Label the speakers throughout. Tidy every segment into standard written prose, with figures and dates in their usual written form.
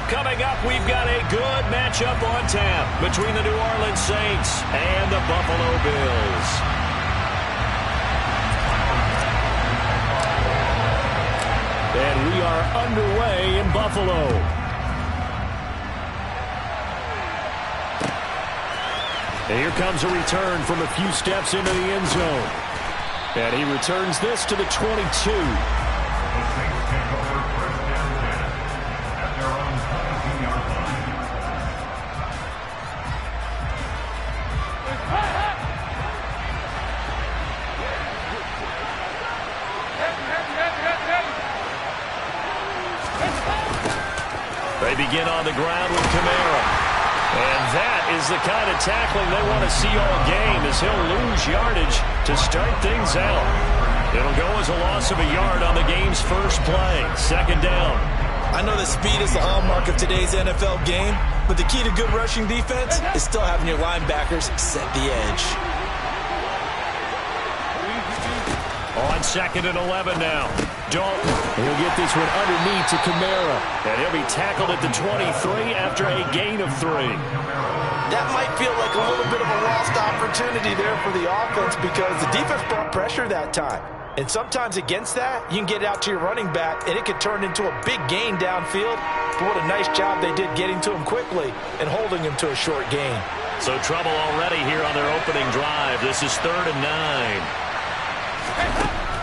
Speaker 1: Coming up, we've got a good matchup on tap between the New Orleans Saints and the Buffalo Bills. And we are underway in Buffalo. And here comes a return from a few steps into the end zone. And he returns this to the 22. They begin on the ground with Kamara. And that is the kind of tackling they want to see all game, as he'll lose yardage to start things out. It'll go as a loss of a yard on the game's first play. Second down.
Speaker 2: I know that speed is the hallmark of today's NFL game, but the key to good rushing defense is still having your linebackers set the edge.
Speaker 1: On 2nd and 11 now. Dalton will get this one underneath to Kamara. And he'll be tackled at the 23 after a gain of 3.
Speaker 2: That might feel like a little bit of a lost opportunity there for the offense because the defense brought pressure that time. And sometimes against that, you can get it out to your running back, and it could turn into a big gain downfield. But what a nice job they did getting to him quickly and holding him to a short gain.
Speaker 1: So trouble already here on their opening drive. This is 3rd and 9.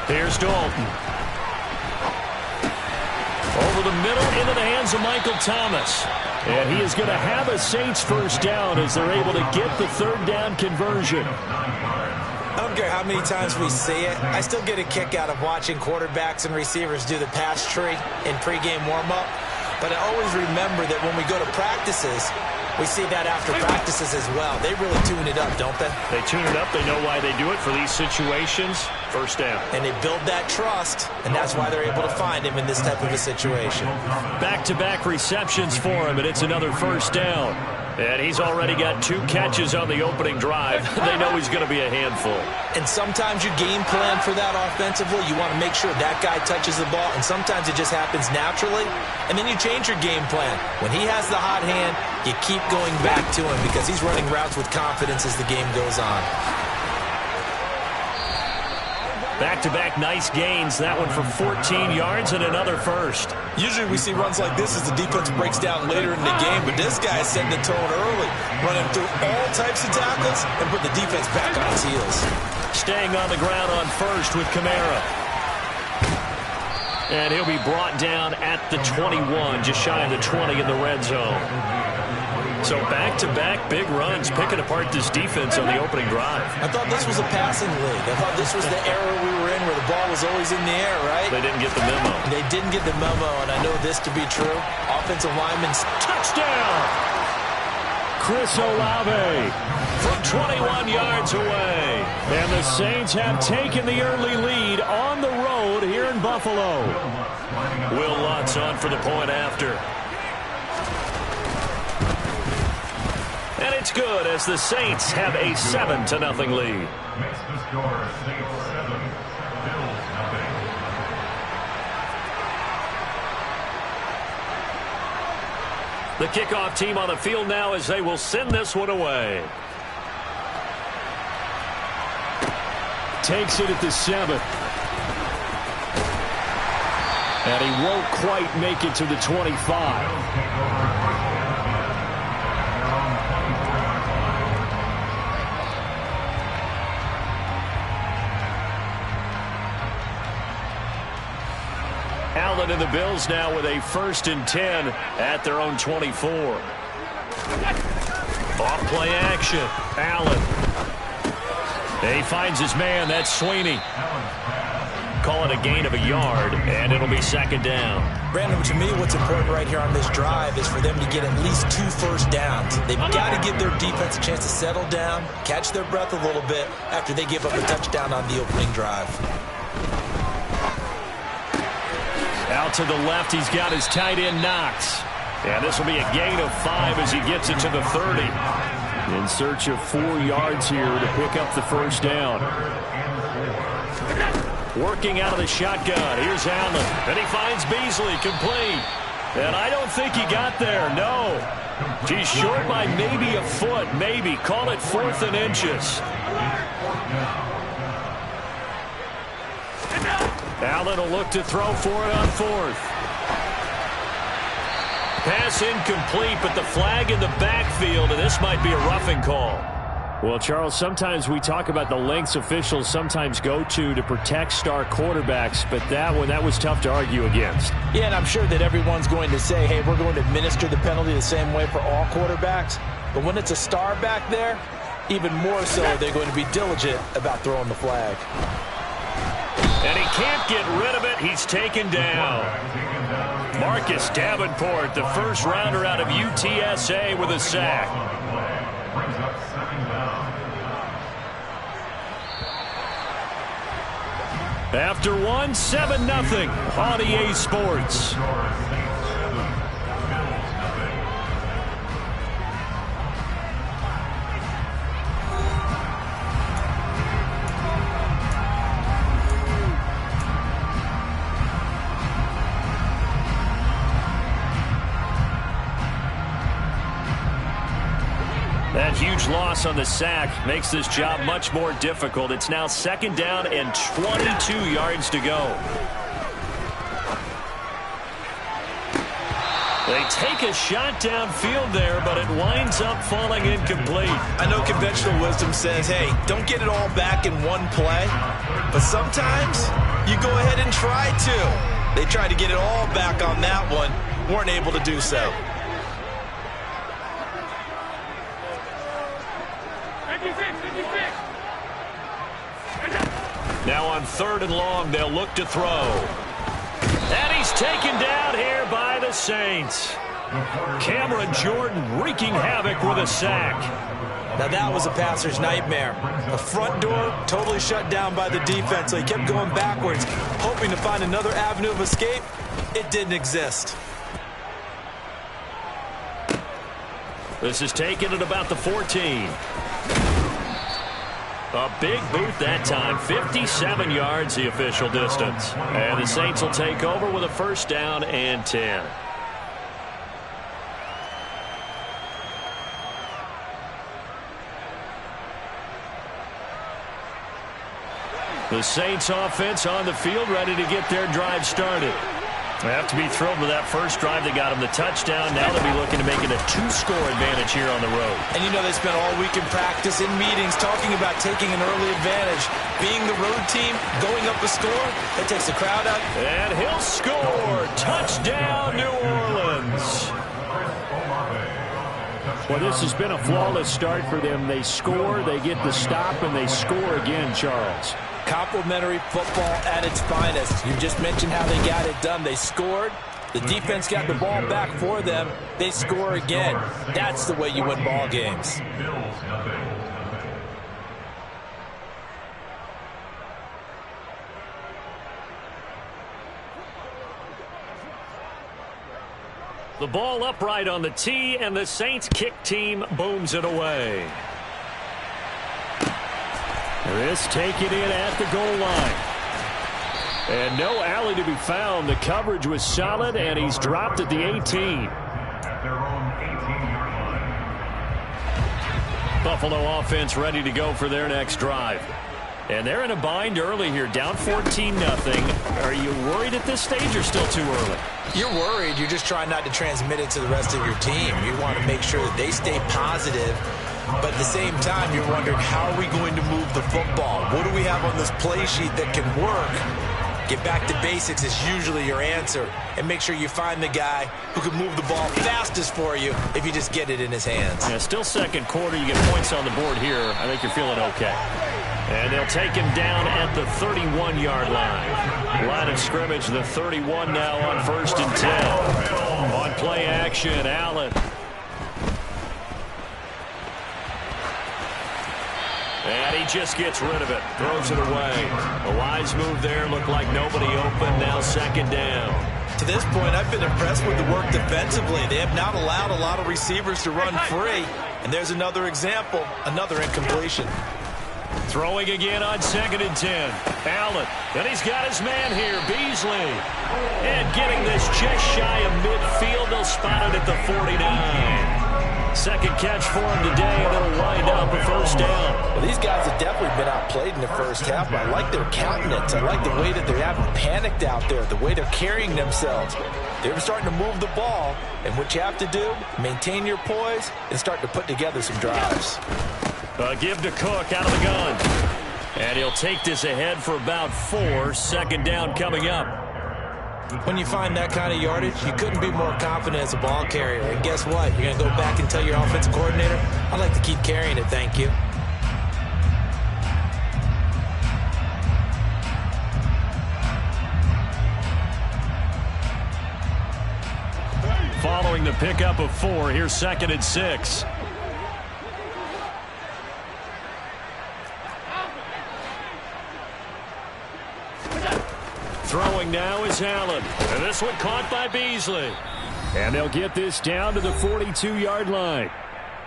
Speaker 1: Here's Dalton. Over the middle into the hands of Michael Thomas. And he is going to have a Saints first down as they're able to get the 3rd down conversion.
Speaker 2: I don't care how many times we see it. I still get a kick out of watching quarterbacks and receivers do the pass tree in pregame warm-up. But I always remember that when we go to practices, we see that after practices as well. They really tune it up, don't they?
Speaker 1: They tune it up. They know why they do it for these situations. First down.
Speaker 2: And they build that trust, and that's why they're able to find him in this type of a situation.
Speaker 1: Back-to-back receptions for him, and it's another first down. And he's already got 2 catches on the opening drive. They know he's going to be a handful.
Speaker 2: And sometimes you game plan for that offensively. You want to make sure that guy touches the ball, and sometimes it just happens naturally. And then you change your game plan. When he has the hot hand, you keep going back to him because he's running routes with confidence as the game goes on.
Speaker 1: Back-to-back nice gains. That one for 14 yards and another first.
Speaker 2: Usually we see runs like this as the defense breaks down later in the game, but this guy is setting the tone early, running through all types of tackles and put the defense back on its heels.
Speaker 1: Staying on the ground on first with Kamara. And he'll be brought down at the 21, just shy of the 20 in the red zone. So back-to-back big runs, picking apart this defense on the opening drive.
Speaker 2: I thought this was a passing league. I thought this was the era we were in where the ball was always in the air, right?
Speaker 1: They didn't get the memo.
Speaker 2: They didn't get the memo, and I know this to be true. Offensive linemen's
Speaker 1: touchdown! Chris Olave from 21 yards away. And the Saints have taken the early lead on the road here in Buffalo. Will Lutz on for the point after. And it's good as the Saints have a 7-0 lead. The kickoff team on the field now as they will send this one away. Takes it at the 7. And he won't quite make it to the 25. Allen and the Bills now with a 1st and 10 at their own 24. Off play action. Allen. He finds his man. That's Sweeney. Call it a gain of a yard, and it'll be 2nd down.
Speaker 2: Brandon, to me, what's important right here on this drive is for them to get at least 2 first downs. They've got to give their defense a chance to settle down, catch their breath a little bit after they give up a touchdown on the opening drive.
Speaker 1: Out to the left, he's got his tight end Knox. And this will be a gain of 5 as he gets it to the 30. In search of 4 yards here to pick up the first down. Working out of the shotgun. Here's Allen. And he finds Beasley complete. And I don't think he got there, no. He's short by maybe a foot, maybe. Call it 4th and inches. Allen will look to throw for it on 4th. Pass incomplete, but the flag in the backfield, and this might be a roughing call. Well, Charles, sometimes we talk about the lengths officials sometimes go to protect star quarterbacks, but that was tough to argue against.
Speaker 2: Yeah, and I'm sure that everyone's going to say, hey, we're going to administer the penalty the same way for all quarterbacks. But when it's a star back there, even more so they're going to be diligent about throwing the flag.
Speaker 1: And he can't get rid of it. He's taken down. Marcus Davenport, the first rounder out of UTSA, with a sack. After one, 7-0 on EA Sports. That huge loss on the sack makes this job much more difficult. It's now 2nd down and 22 yards to go. They take a shot downfield there, but it winds up falling incomplete.
Speaker 2: I know conventional wisdom says, hey, don't get it all back in one play. But sometimes you go ahead and try to. They tried to get it all back on that one. Weren't able to do so.
Speaker 1: Now on 3rd and long, they'll look to throw. And he's taken down here by the Saints. Cameron Jordan wreaking havoc with a sack.
Speaker 2: Now that was a passer's nightmare. The front door totally shut down by the defense, so he kept going backwards, hoping to find another avenue of escape. It didn't exist.
Speaker 1: This is taken at about the 14. A big boot that time, 57 yards the official distance. And the Saints will take over with a 1st down and 10. The Saints offense on the field, ready to get their drive started. They have to be thrilled with that first drive. They got them the touchdown. Now they'll be looking to make it a 2-score advantage here on the road.
Speaker 2: And you know they spent all week in practice, in meetings, talking about taking an early advantage. Being the road team, going up a score, that takes the crowd out.
Speaker 1: And he'll score. Touchdown, New Orleans. Well, this has been a flawless start for them. They score, they get the stop, and they score again, Charles.
Speaker 2: Complimentary football at its finest. You just mentioned how they got it done. They scored. The defense got the ball back for them. They score again. That's the way you win ball games.
Speaker 1: The ball upright on the tee, and the Saints kick team booms it away. This taken in at the goal line. And no alley to be found. The coverage was solid, and he's dropped at the 18. Buffalo offense ready to go for their next drive. And they're in a bind early here, down 14-0. Are you worried at this stage or still too early?
Speaker 2: You're worried. You're just trying not to transmit it to the rest of your team. You want to make sure that they stay positive. But at the same time, you're wondering, how are we going to move the football? What do we have on this play sheet that can work? Get back to basics is usually your answer. And make sure you find the guy who can move the ball fastest for you if you just get it in his hands.
Speaker 1: Yeah, still 2nd quarter. You get points on the board here. I think you're feeling okay. And they'll take him down at the 31-yard line. Line of scrimmage, the 31 now on 1st and 10. On play action, Allen. And he just gets rid of it. Throws it away. A wise move there. Looked like nobody open. Now 2nd down.
Speaker 2: To this point, I've been impressed with the work defensively. They have not allowed a lot of receivers to run free. And there's another example, another incompletion.
Speaker 1: Throwing again on 2nd and 10. Allen. And he's got his man here, Beasley. And getting this just shy of midfield, they'll spot it at the 49. Second catch for him today, and it'll wind up a first down.
Speaker 2: Well, these guys have definitely been outplayed in the first half, but I like their countenance. I like the way that they haven't panicked out there, the way they're carrying themselves. They're starting to move the ball, and what you have to do, maintain your poise and start to put together some drives.
Speaker 1: Give to Cook out of the gun. And he'll take this ahead for about 4. Second down coming up.
Speaker 2: When you find that kind of yardage, you couldn't be more confident as a ball carrier. And guess what? You're going to go back and tell your offensive coordinator, I'd like to keep carrying it, thank you.
Speaker 1: Following the pickup of 4, here's 2nd and 6. Throwing now is Allen. And this one caught by Beasley. And they'll get this down to the 42-yard line.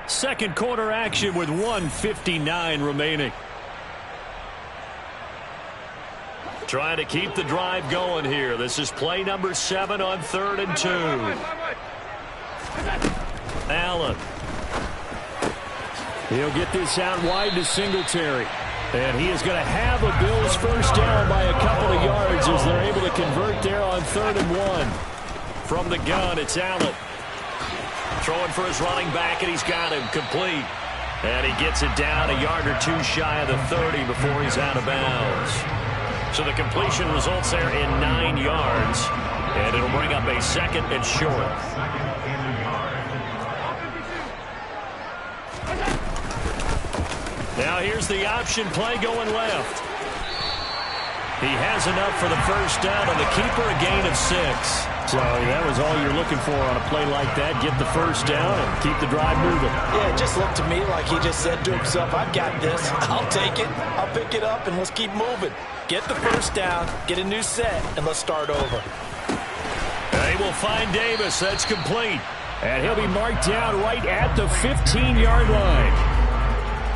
Speaker 1: Second quarter action with 1:59 remaining. Trying to keep the drive going here. This is play number 7 on 3rd and 2. Allen. He'll get this out wide to Singletary. And he is going to have a Bills first down by a couple of yards as they're able to convert there on 3rd and 1. From the gun, it's Allen. Throwing for his running back, and he's got him complete. And he gets it down a yard or 2 shy of the 30 before he's out of bounds. So the completion results there in 9 yards. And it'll bring up a 2nd and short. Now here's the option play going left. He has enough for the first down on the keeper, a gain of 6. So that was all you're looking for on a play like that. Get the first down and keep the drive moving.
Speaker 2: Yeah, it just looked to me like he just said to himself, I've got this. I'll take it. I'll pick it up, and let's keep moving. Get the first down, get a new set, and let's start over.
Speaker 1: They will find Davis. That's complete. And he'll be marked down right at the 15-yard line.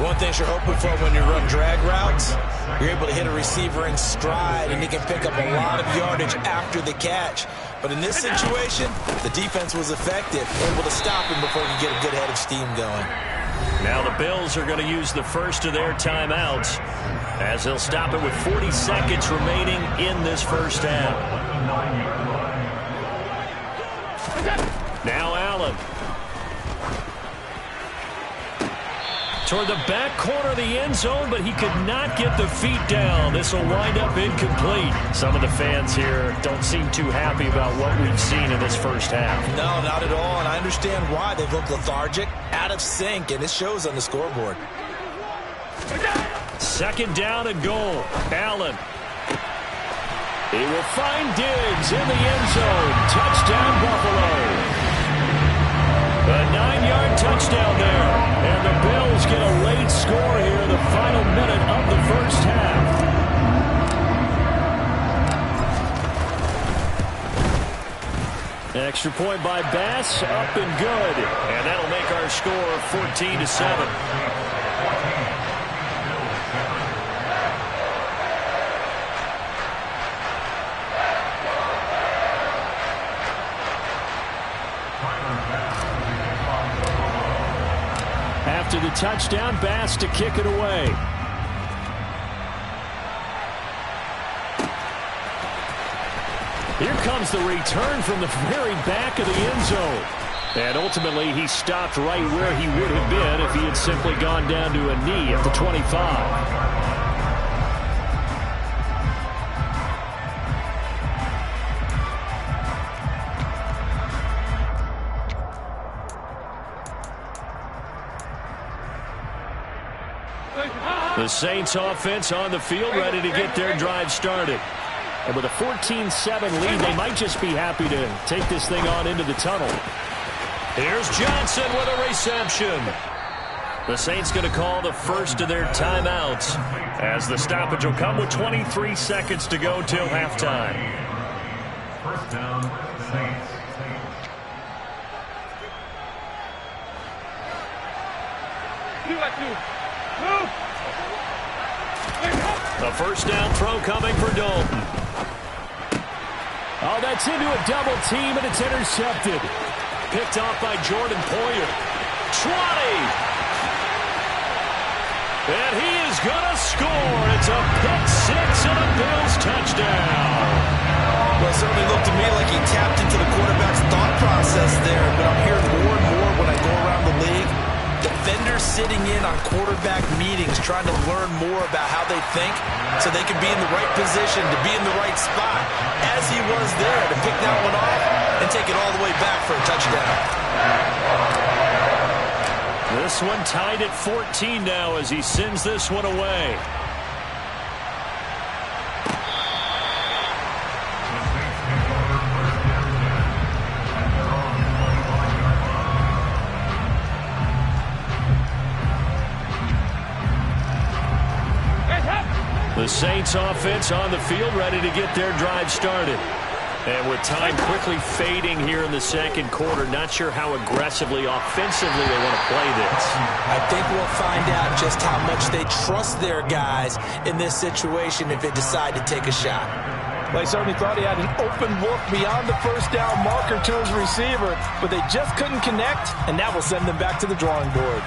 Speaker 2: One thing you're hoping for when you run drag routes, you're able to hit a receiver in stride, and he can pick up a lot of yardage after the catch. But in this situation, the defense was effective, able to stop him before he could get a good head of steam going.
Speaker 1: Now the Bills are going to use the first of their timeouts as they'll stop it with 40 seconds remaining in this first half. Now Allen. Toward the back corner of the end zone, but he could not get the feet down. This will wind up incomplete. Some of the fans here don't seem too happy about what we've seen in this first half.
Speaker 2: No, not at all, and I understand why. They look lethargic, out of sync, and it shows on the scoreboard.
Speaker 1: Second down and goal. Allen. He will find Diggs in the end zone. Touchdown, Buffalo. A 9-yard touchdown there. And the Bills get a late score here in the final minute of the first half. Extra point by Bass, up and good. And that'll make our score 14-7. After the touchdown, Bass to kick it away. Here comes the return from the very back of the end zone. And ultimately, he stopped right where he would have been if he had simply gone down to a knee at the 25. The Saints offense on the field, ready to get their drive started. And with a 14-7 lead, they might just be happy to take this thing on into the tunnel. Here's Johnson with a reception. The Saints going to call the first of their timeouts as the stoppage will come with 23 seconds to go till halftime.
Speaker 3: First down, Saints.
Speaker 1: The first down throw coming for Dalton. Oh, that's into a double team, and it's intercepted. Picked off by Jordan Poyer. 20. And he is going to score. It's a pick six and a Bills touchdown.
Speaker 2: Well, it certainly looked to me like he tapped into the quarterback's thought process there, but I'm hearing more and more when I go around the league. Defenders sitting in on quarterback meetings trying to learn more about how they think so they can be in the right position to be in the right spot, as he was there to pick that one off and take it all the way back for a touchdown.
Speaker 1: This one tied at 14 now as he sends this one away. The Saints offense on the field ready to get their drive started. And with time quickly fading here in the second quarter, not sure how aggressively, offensively they want to play this.
Speaker 2: I think we'll find out just how much they trust their guys in this situation if they decide to take a shot. Well, he certainly thought he had an open look beyond the first down marker to his receiver, but they just couldn't connect, and that will send them back to the drawing board.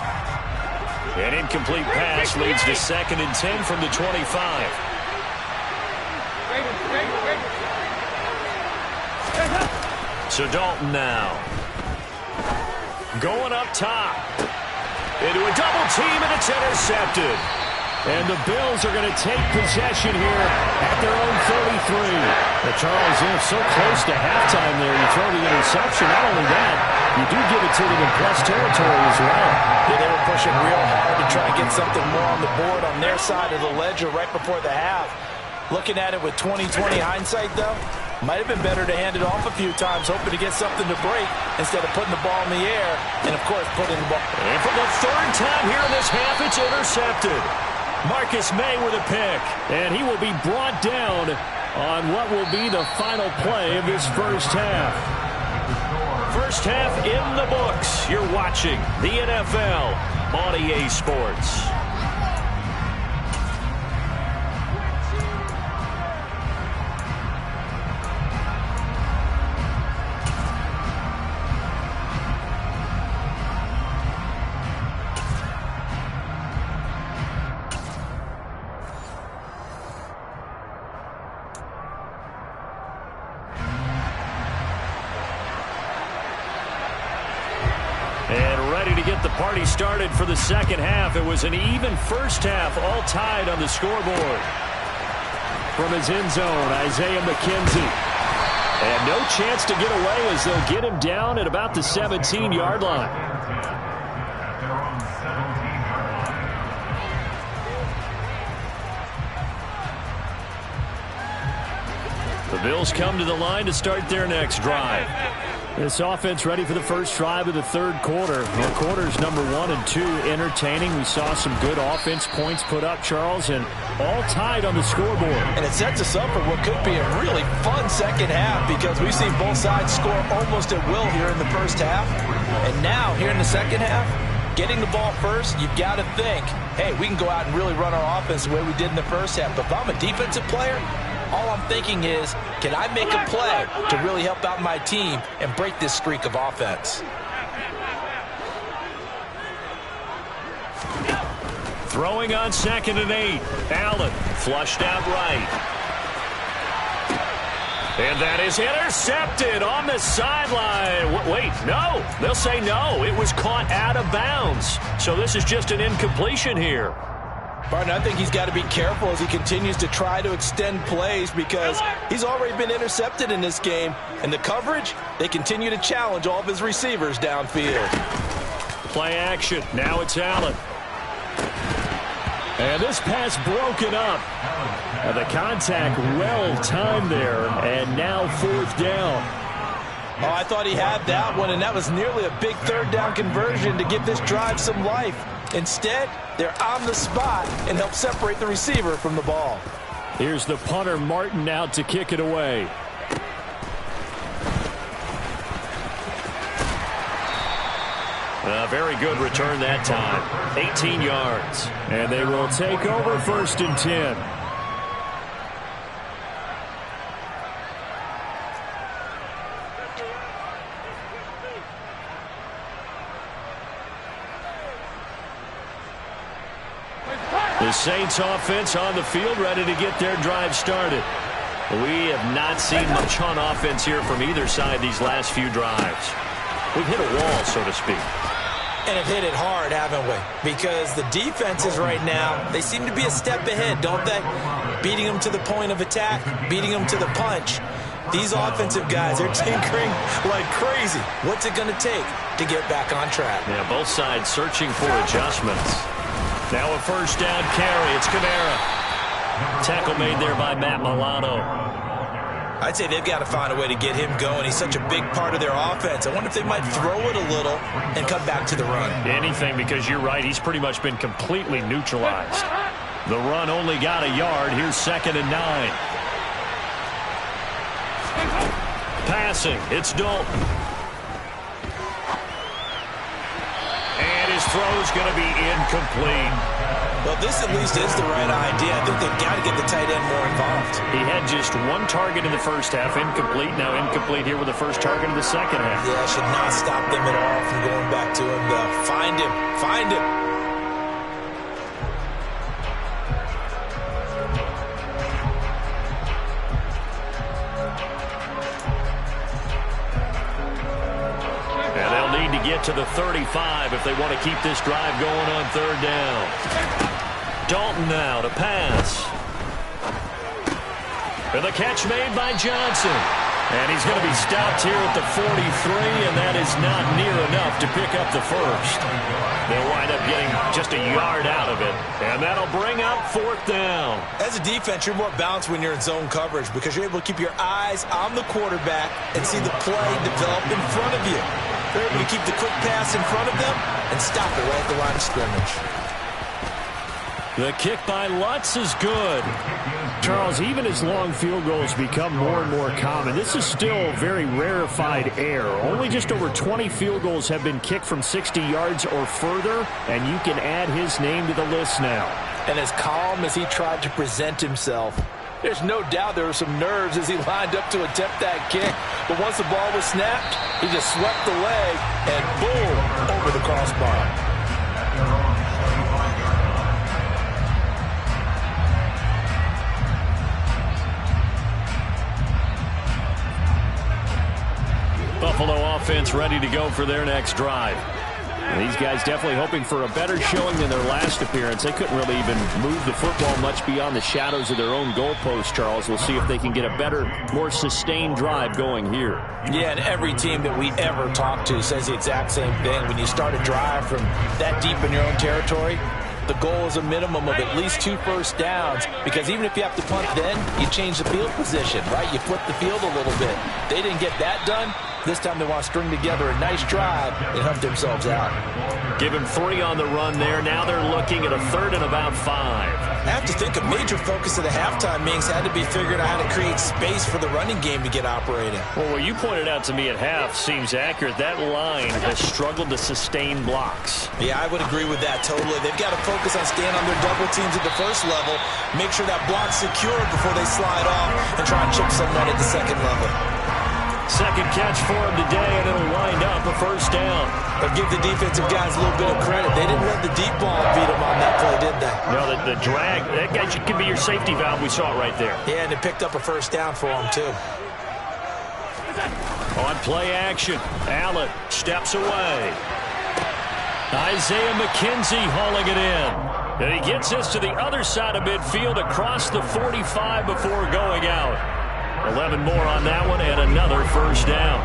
Speaker 1: An incomplete pass leads to 2nd and 10 from the 25. So Dalton now. Going up top. Into a double team, and it's intercepted. And the Bills are going to take possession here at their own 33. Charles, so close to halftime there. You throw the interception. Not only that, you do give it to them in plus territory as well.
Speaker 2: Yeah, they were pushing real hard to try and get something more on the board on their side of the ledger right before the half. Looking at it with 20/20 hindsight, though, might have been better to hand it off a few times, hoping to get something to break instead of putting the ball in the air and, of course, putting the ball.
Speaker 1: And for the third time here in this half, it's intercepted. Marcus May with a pick, and he will be brought down on what will be the final play of this first half. First half in the books. You're watching the NFL on EA Sports. Party started for the second half. It was an even first half, all tied on the scoreboard. From his end zone, Isaiah McKenzie. And no chance to get away as they'll get him down at about the 17-yard line. The Bills come to the line to start their next drive. This offense ready for the first drive of the third quarter. Well, quarters number 1 and 2 entertaining. We saw some good offense points put up, Charles, and all tied on the scoreboard.
Speaker 2: And it sets us up for what could be a really fun second half because we've seen both sides score almost at will here in the first half. And now, here in the second half, getting the ball first, you've got to think, hey, we can go out and really run our offense the way we did in the first half. But if I'm a defensive player, all I'm thinking is, can I make a play to really help out my team and break this streak of offense?
Speaker 1: Throwing on 2nd and 8. Allen flushed out right. And that is intercepted on the sideline. Wait, no. They'll say no. It was caught out of bounds. So this is just an incompletion here.
Speaker 2: Barton, I think he's got to be careful as he continues to try to extend plays because he's already been intercepted in this game. And the coverage, they continue to challenge all of his receivers downfield.
Speaker 1: Play action. Now it's Allen. And this pass broken up. The contact well timed there. And now 4th down.
Speaker 2: Oh, I thought he had that one, and that was nearly a big 3rd down conversion to give this drive some life. Instead, they're on the spot and help separate the receiver from the ball.
Speaker 1: Here's the punter, Martin, out to kick it away. A very good return that time. 18 yards. And they will take over 1st and 10. The Saints offense on the field, ready to get their drive started. We have not seen much on offense here from either side these last few drives. We've hit a wall, so to speak.
Speaker 2: And have hit it hard, haven't we? Because the defenses right now, they seem to be a step ahead, don't they? Beating them to the point of attack, beating them to the punch. These offensive guys, they're tinkering like crazy. What's it going to take to get back on track?
Speaker 1: Yeah, both sides searching for adjustments. Now a first down carry. It's Kamara. Tackle made there by Matt Milano.
Speaker 2: I'd say they've got to find a way to get him going. He's such a big part of their offense. I wonder if they might throw it a little and come back to the run.
Speaker 1: Anything, because you're right. He's pretty much been completely neutralized. The run only got a yard. Here's 2nd and 9. Passing. It's Dalton. And his throw's going to be incomplete.
Speaker 2: Well, this at least is the right idea. I think they've got to get the tight end more involved.
Speaker 1: He had just one target in the first half, incomplete. Now incomplete here with the first target of the second half.
Speaker 2: Yeah, should not stop them at all from going back to him. Find him. Find him.
Speaker 1: And they'll need to get to the 35 if they want to keep this drive going on 3rd down. Dalton now to pass. And the catch made by Johnson. And he's going to be stopped here at the 43, and that is not near enough to pick up the first. They'll wind up getting just a yard out of it, and that'll bring up 4th down.
Speaker 2: As a defense, you're more balanced when you're in zone coverage because you're able to keep your eyes on the quarterback and see the play develop in front of you. They're able to keep the quick pass in front of them and stop it right at the line of scrimmage.
Speaker 1: The kick by Lutz is good. Charles, even as long field goals become more and more common, this is still very rarefied air. Only just over 20 field goals have been kicked from 60 yards or further, and you can add his name to the list now.
Speaker 2: And as calm as he tried to present himself, there's no doubt there were some nerves as he lined up to attempt that kick. But once the ball was snapped, he just swept the leg and boom, over the crossbar.
Speaker 1: Buffalo offense ready to go for their next drive. And these guys definitely hoping for a better showing than their last appearance. They couldn't really even move the football much beyond the shadows of their own goalpost, Charles. We'll see if they can get a better, more sustained drive going here.
Speaker 2: Yeah, and every team that we ever talk to says the exact same thing. When you start a drive from that deep in your own territory, the goal is a minimum of at least 2 first downs, because even if you have to punt then, you change the field position, right? You flip the field a little bit. They didn't get that done. This time they want to string together a nice drive and hunt themselves out.
Speaker 1: Give him 3 on the run there. Now they're looking at a 3rd and about 5.
Speaker 2: I have to think a major focus of the halftime meetings had to be figuring out how to create space for the running game to get operating.
Speaker 1: Well, what you pointed out to me at half seems accurate. That line has struggled to sustain blocks.
Speaker 2: Yeah, I would agree with that totally. They've got to focus on staying on their double teams at the first level, make sure that block's secured before they slide off and try and chip someone at the second level.
Speaker 1: Second catch for him today, and it'll wind up a first down.
Speaker 2: But give the defensive guys a little bit of credit. They didn't let the deep ball beat them on that play, did they?
Speaker 1: No, the drag, that guy could be your safety valve. We saw it right there.
Speaker 2: Yeah, and they picked up a first down for him, too.
Speaker 1: On play action, Allen steps away. Isaiah McKenzie hauling it in. And he gets this to the other side of midfield across the 45 before going out. 11 more on that one, and another first down.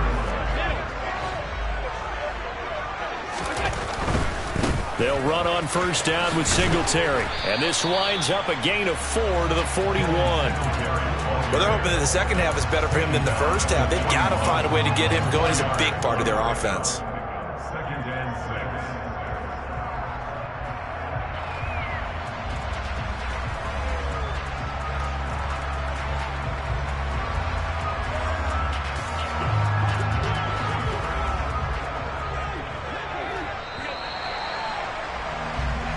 Speaker 1: They'll run on first down with Singletary. And this winds up a gain of 4 to the 41.
Speaker 2: Well, they're hoping that the second half is better for him than the first half. They've got to find a way to get him going. He's a big part of their offense.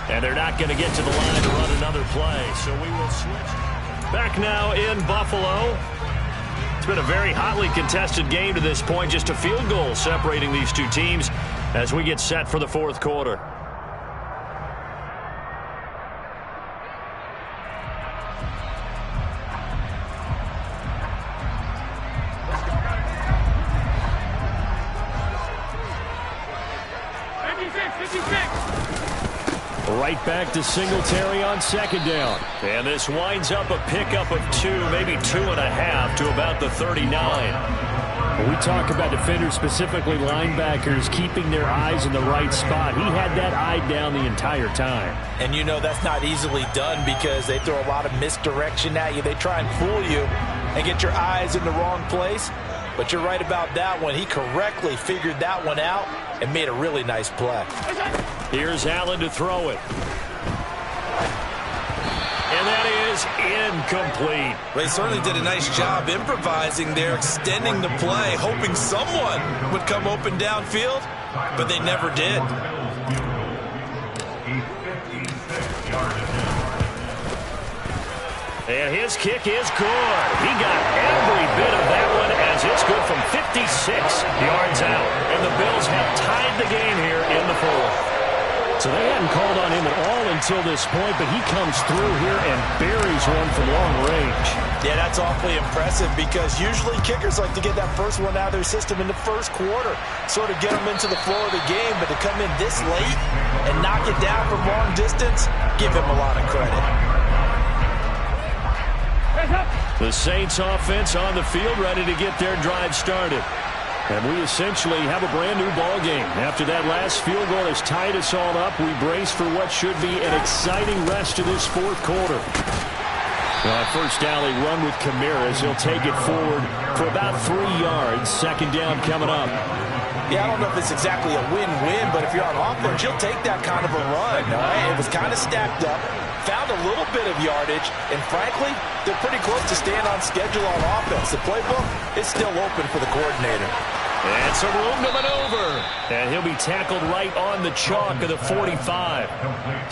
Speaker 1: And they're not going to get to the line to run another play, so we will switch. Back now in Buffalo. It's been a very hotly contested game to this point. Just a field goal separating these two teams as we get set for the 4th quarter. Right back to Singletary on second down. And this winds up a pickup of 2, maybe 2.5 to about the 39.
Speaker 4: When we talk about defenders, specifically linebackers, keeping their eyes in the right spot. He had that eye down the entire time.
Speaker 2: And you know that's not easily done because they throw a lot of misdirection at you. They try and fool you and get your eyes in the wrong place. But you're right about that one. He correctly figured that one out and made a really nice play.
Speaker 1: Here's Allen to throw it. And that is incomplete.
Speaker 2: They certainly did a nice job improvising there, extending the play, hoping someone would come open downfield, but they never did.
Speaker 1: And his kick is good. He got every bit of that one as it's good from 56 yards out. And the Bills have tied the game here in the fourth.
Speaker 4: So they hadn't called on him at all until this point, but he comes through here and buries one from long range.
Speaker 2: Yeah, that's awfully impressive because usually kickers like to get that first one out of their system in the first quarter, sort of get them into the flow of the game, but to come in this late and knock it down from long distance, give him a lot of credit.
Speaker 1: The Saints offense on the field ready to get their drive started. And we essentially have a brand-new ball game. After that last field goal has tied us all up, we brace for what should be an exciting rest of this fourth quarter. On first down, they run with Kamara as he'll take it forward for about 3 yards. Second down coming up.
Speaker 2: Yeah, I don't know if it's exactly a win-win, but if you're on offense, you'll take that kind of a run. All right? It was kind of stacked up, found a little bit of yardage, and frankly, they're pretty close to staying on schedule on offense. The playbook is still open for the coordinator.
Speaker 1: And some room to maneuver. And he'll be tackled right on the chalk of the 45.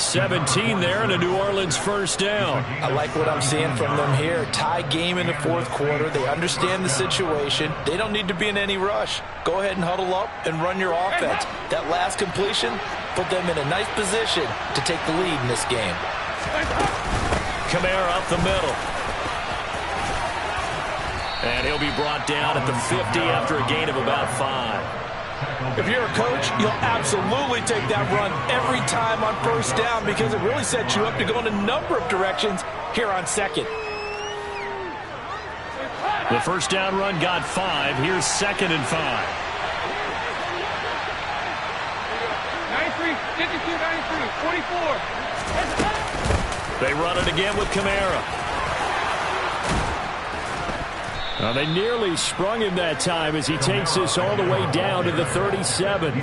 Speaker 1: 17 there and a New Orleans first down.
Speaker 2: I like what I'm seeing from them here. Tie game in the fourth quarter. They understand the situation. They don't need to be in any rush. Go ahead and huddle up and run your offense. That last completion put them in a nice position to take the lead in this game.
Speaker 1: Kamara up the middle. And he'll be brought down at the 50 after a gain of about 5.
Speaker 2: If you're a coach, you'll absolutely take that run every time on first down because it really sets you up to go in a number of directions here on second.
Speaker 1: The first down run got 5. Here's second and 5.
Speaker 5: 93, 52, 93, 44.
Speaker 1: They run it again with Kamara. Now they nearly sprung him that time as he takes this all the way down to the 37.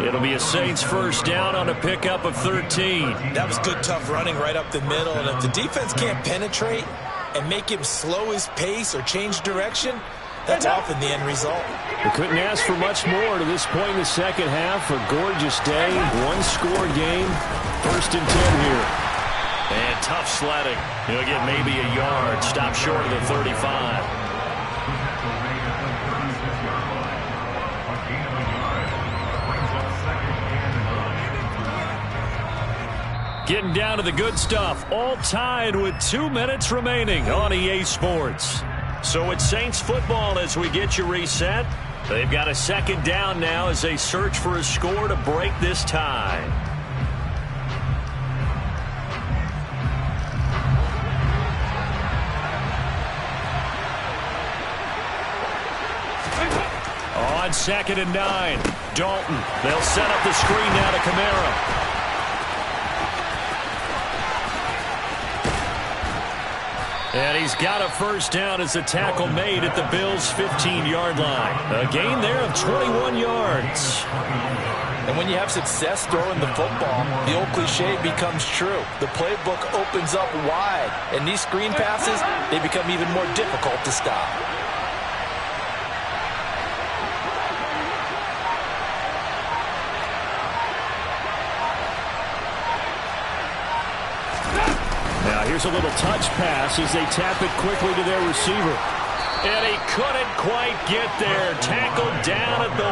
Speaker 1: It'll be a Saints first down on a pickup of 13.
Speaker 2: That was good, tough running right up the middle. And if the defense can't penetrate and make him slow his pace or change direction, that's often the end result.
Speaker 4: They couldn't ask for much more to this point in the second half. A gorgeous day, one-score game. First and 10 here.
Speaker 1: And tough sledding. He'll get maybe a yard. Stop short of the 35. Getting down to the good stuff. All tied with 2 minutes remaining on EA Sports. So it's Saints football as we get you reset. They've got a second down now as they search for a score to break this tie. On second and 9, Dalton. They'll set up the screen now to Kamara. And he's got a first down as the tackle made at the Bills' 15-yard line. A gain there of 21 yards.
Speaker 2: And when you have success throwing the football, the old cliche becomes true. The playbook opens up wide, and these screen passes, they become even more difficult to stop.
Speaker 4: Now here's a little touch pass as they tap it quickly to their receiver.
Speaker 1: And he couldn't quite get there. Tackled down at the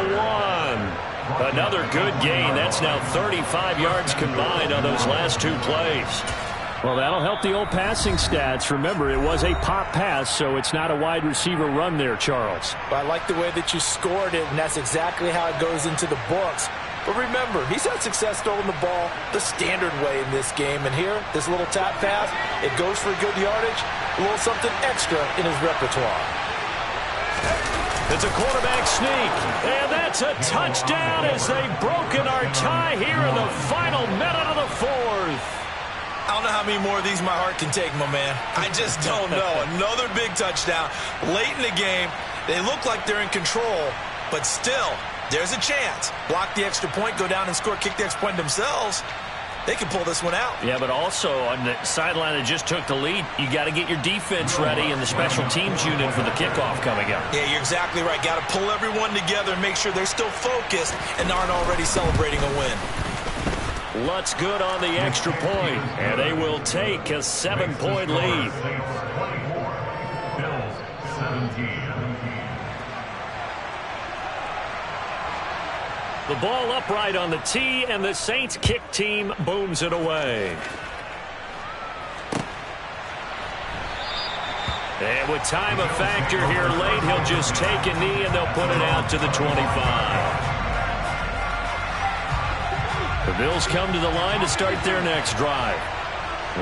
Speaker 1: 1. Another good gain. That's now 35 yards combined on those last 2 plays.
Speaker 4: Well, that'll help the old passing stats. Remember, it was a pop pass, so it's not a wide receiver run there, Charles.
Speaker 2: But I like the way that you scored it, and that's exactly how it goes into the books. But remember, he's had success throwing the ball the standard way in this game. And here, this little tap pass, it goes for good yardage, a little something extra in his repertoire.
Speaker 1: It's a quarterback sneak, and that's a touchdown as they've broken our tie here in the final minute of the fourth.
Speaker 2: I don't know how many more of these my heart can take, my man. I just don't know. Another big touchdown late in the game. They look like they're in control, but still, there's a chance. Block the extra point, go down and score, kick the extra point themselves. They can pull this one out. Yeah, but also on the sideline that just took the lead, you got to get your defense ready and the special teams unit for the kickoff coming up. Yeah, you're exactly right. Got to pull everyone together and make sure they're still focused and aren't already celebrating a win.
Speaker 1: Lutz good on the extra point, and they will take a 7-point lead.
Speaker 3: Bills 17.
Speaker 1: The ball upright on the tee, and the Saints kick team booms it away. And with time a factor here late, he'll just take a knee, and they'll put it out to the 25. The Bills come to the line to start their next drive.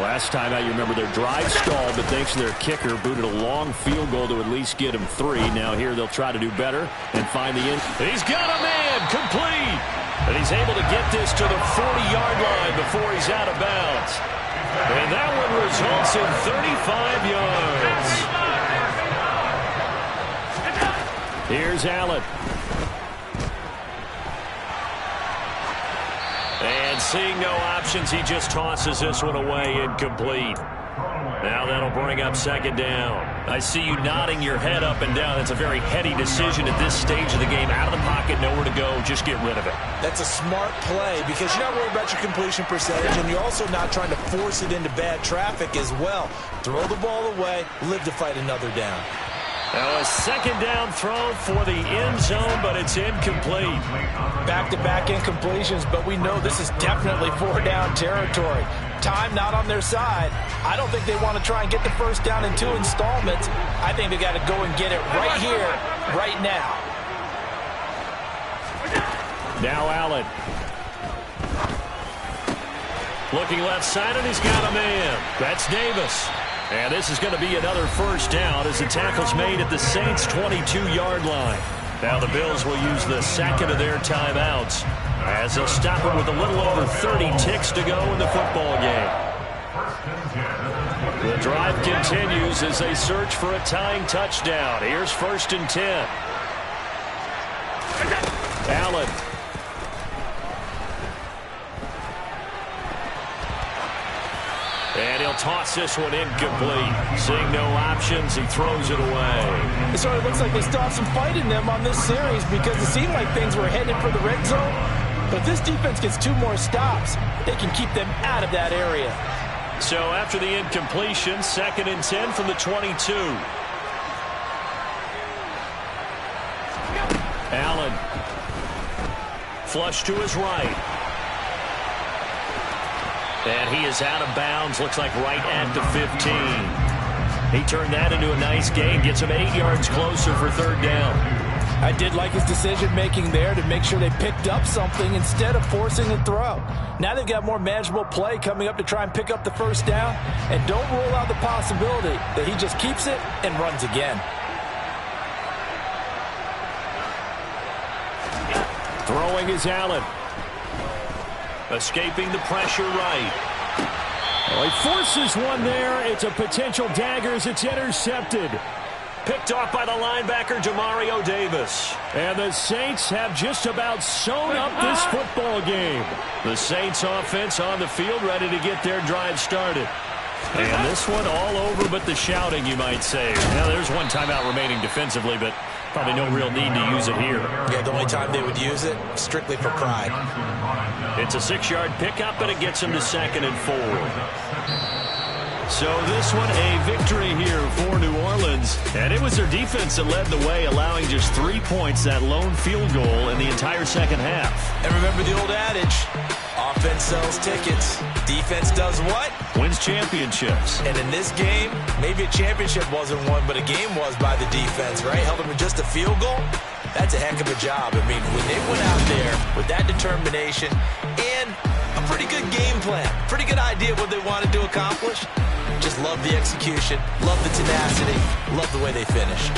Speaker 1: Last time out, you remember their drive stalled, but thanks to their kicker, booted a long field goal to at least get him 3. Now here they'll try to do better and find the end. He's got a man, complete. And he's able to get this to the 40-yard line before he's out of bounds. And that one results in 35 yards. Here's Allen. And seeing no options, he just tosses this one away, incomplete. Now that'll bring up second down. I see you nodding your head up and down. It's a very heady decision at this stage of the game. Out of the pocket, nowhere to go. Just get rid of it.
Speaker 2: That's a smart play because you're not worried about your completion percentage, and you're also not trying to force it into bad traffic as well. Throw the ball away, live to fight another down.
Speaker 1: Now a second down throw for the end zone, but it's incomplete.
Speaker 2: Back-to-back incompletions, but we know this is definitely 4-down territory. Time not on their side. I don't think they want to try and get the first down in 2 installments. I think they got to go and get it right here, right now.
Speaker 1: Now Allen. Looking left side, and he's got a man. That's Davis. And this is going to be another first down as the tackle's made at the Saints' 22-yard line. Now the Bills will use the second of their timeouts as they'll stop it with a little over 30 ticks to go in the football game. The drive continues as they search for a tying touchdown. Here's 1st and 10. Allen. And he'll toss this one incomplete. Seeing no options, he throws it away.
Speaker 2: It sort of looks like they still have some fight in them on this series because it seemed like things were headed for the red zone. But if this defense gets 2 more stops, they can keep them out of that area.
Speaker 1: So after the incompletion, 2nd and 10 from the 22. Allen. Flush to his right. And he is out of bounds, looks like right at the 15. He turned that into a nice gain, gets him 8 yards closer for 3rd down. I did like his decision-making there to make sure they picked up something instead of forcing the throw. Now they've got more manageable play coming up to try and pick up the first down, and don't rule out the possibility that he just keeps it and runs again. Throwing is Allen. Escaping the pressure right. Well, he forces one there. It's a potential dagger as it's intercepted. Picked off by the linebacker, Demario Davis. And the Saints have just about sewn up this football game. The Saints offense on the field ready to get their drive started. And this one all over but the shouting, you might say. Now, there's one timeout remaining defensively, but probably no real need to use it here.
Speaker 2: Yeah, the only time they would use it, strictly for pride.
Speaker 1: It's a 6-yard pickup, and it gets them to 2nd and 4. So this one, a victory here for New Orleans. And it was their defense that led the way, allowing just 3 points, that lone field goal in the entire second half.
Speaker 2: And remember the old adage, offense sells tickets. Defense does what?
Speaker 1: Wins championships.
Speaker 2: And in this game, maybe a championship wasn't won, but a game was by the defense, right? Held them to just a field goal. That's a heck of a job. I mean, when they went out there with that determination and a pretty good game plan, pretty good idea of what they wanted to accomplish, just love the execution, love the tenacity, love the way they finished.